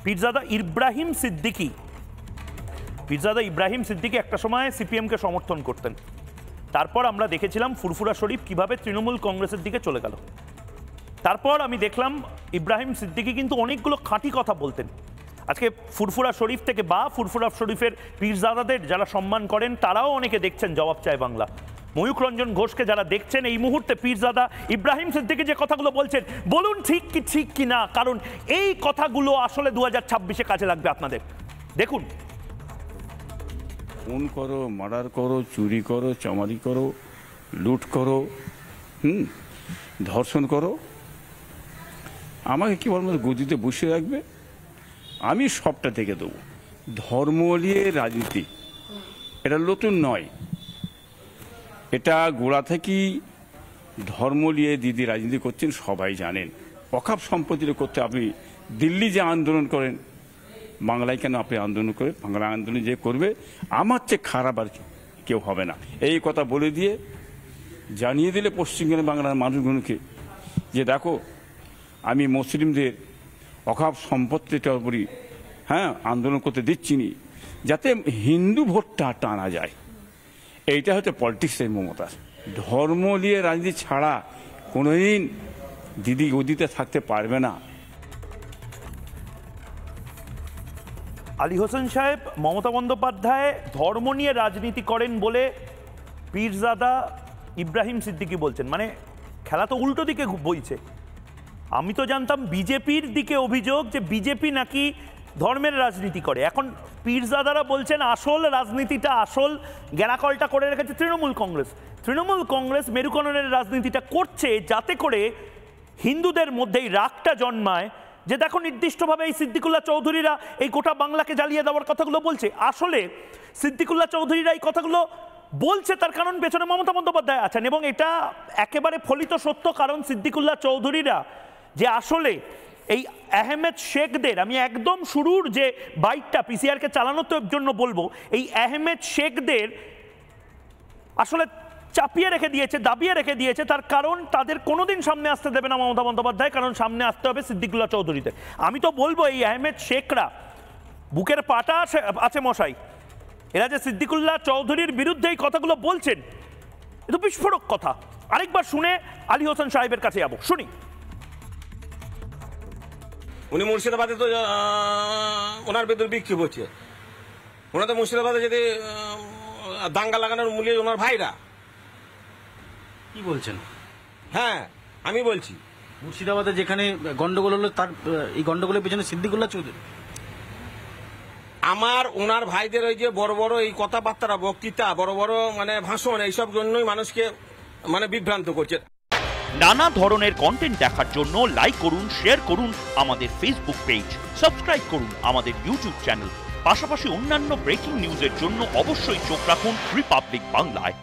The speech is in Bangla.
পীরজাদা ইব্রাহিম সিদ্দিকী একটা সময় সিপিএমকে সমর্থন করতেন। তারপর আমরা দেখেছিলাম ফুরফুরা শরীফ কিভাবে তৃণমূল কংগ্রেসের দিকে চলে গেল। তারপর আমি দেখলাম ইব্রাহিম সিদ্দিকী কিন্তু অনেকগুলো খাঁটি কথা বলতেন। আজকে ফুরফুরা শরীফ থেকে বা ফুরফুরা শরীফের পীরজাদাদের যারা সম্মান করেন তারাও অনেকে দেখছেন জবাব চায় বাংলা। ময়ূখ রঞ্জন ঘোষকে যারা দেখছেন এই মুহূর্তে পীরজাদা ইব্রাহিম সিদ্দিকী যে কথাগুলো বলছেন, বলুন ঠিক কি না, কারণ এই কথাগুলো আসলে 2026-এ কাজে লাগবে আপনাদের। দেখুন, খুন করো, মার্ডার করো, চুরি করো, চামারি করো, লুট করো, ধর্ষণ করো, আমাকে কি বলবো গদিতে বসিয়ে রাখবে, আমি সবটা থেকে দেবো। ধর্ম নিয়ে রাজনীতি এটা নতুন নয়, এটা গোড়া থেকেই ধর্ম নিয়ে দিদি রাজনীতি করছেন সবাই জানেন। অকাপ সম্পত্তির করতে আপনি দিল্লি যে আন্দোলন করেন, বাংলায় কেন আপনি আন্দোলন করে, বাংলা আন্দোলন যে করবে আমার চেয়ে খারাপ আর কেউ হবে না, এই কথা বলে দিয়ে জানিয়ে দিলে পশ্চিমবঙ্গের বাংলার মানুষগুলোকে যে দেখো আমি মুসলিমদের অকাপ সম্পত্তিটার উপরই আন্দোলন করতে দিচ্ছি নি, যাতে হিন্দু ভোটটা টানা যায়। এইটা হচ্ছে পলিটিক্সের মমতা। ধর্ম নিয়ে রাজনীতি ছাড়া কোনোদিন দিদি গদিতে থাকতে পারবে না। আলী হোসেন সাহেব, মমতা বন্দ্যোপাধ্যায় ধর্ম নিয়ে রাজনীতি করেন বলে পীরজাদা ইব্রাহিম সিদ্দিকী বলছেন, মানে খেলা তো উল্টো দিকে বইছে। আমি তো জানতাম বিজেপির দিকে অভিযোগ যে বিজেপি নাকি ধর্মের রাজনীতি করে, এখন পীরজাদারা বলছেন আসল রাজনীতিটা, আসল গ্যারাকলটা করে রেখেছে তৃণমূল কংগ্রেস মেরুকরণের রাজনীতিটা করছে যাতে করে হিন্দুদের মধ্যেই রাগটা জন্মায় যে দেখো নির্দিষ্টভাবে এই সিদ্দিকুল্লাহ চৌধুরীরা এই গোটা বাংলাকে জ্বালিয়ে দেওয়ার কথাগুলো বলছে। আসলে সিদ্দিকুল্লাহ চৌধুরীরা এই কথাগুলো বলছে তার কারণ পেছনে মমতা বন্দ্যোপাধ্যায় আছেন, এবং এটা একেবারে ফলিত সত্য। কারণ সিদ্দিকুল্লাহ চৌধুরীরা যে আসলে এই আহমেদ শেখদের, আমি একদম শুরুর যে বাইকটা পিসিআরকে চালানোর জন্য বলবো, এই আহমেদ শেখদের আসলে চাপিয়ে রেখে দিয়েছে, দাবিয়ে রেখে দিয়েছে। তার কারণ তাদের কোনোদিন সামনে আসতে দেবে না মমতা বন্দ্যোপাধ্যায়, কারণ সামনে আসতে হবে সিদ্দিকুল্লাহ চৌধুরীদের। আমি তো বলবো এই আহমেদ শেখরা বুকের পাটা আছে মশাই, এরা যে সিদ্দিকুল্লাহ চৌধুরীর বিরুদ্ধে এই কথাগুলো বলছেন, এ তো বিস্ফোরক কথা। আরেকবার শুনে আলী হোসেন সাহেবের কাছে যাবো, শুনি। উনি মুর্শিদাবাদে তো ওনার বিরুদ্ধে বিক্ষোভ হচ্ছে, ওনার তো মুর্শিদাবাদে যদি দাঙ্গা লাগানোর মূল্য ওনার ভাইরা। কি বলছেন? হ্যাঁ আমি বলছি, মুর্শিদাবাদে যেখানে গন্ডগোল হলো তার এই গন্ডগোলের পেছনে সিদ্দিকুল্লাহ চৌধুরী। আমার ওনার ভাইদের ওই যে বড় বড় এই কথাবার্তা, বক্তৃতা, বড় বড় মানে ভাষণ, এইসব জন্যই মানুষকে মানে বিভ্রান্ত করছে। নানা ধরনের কন্টেন্ট দেখার জন্য লাইক করুন, শেয়ার করুন আমাদের ফেসবুক পেজ, সাবস্ক্রাইব করুন আমাদের ইউটিউব চ্যানেল। পাশাপাশি অন্যান্য ব্রেকিং নিউজের জন্য অবশ্যই চোখ রাখুন রিপাবলিক বাংলায়।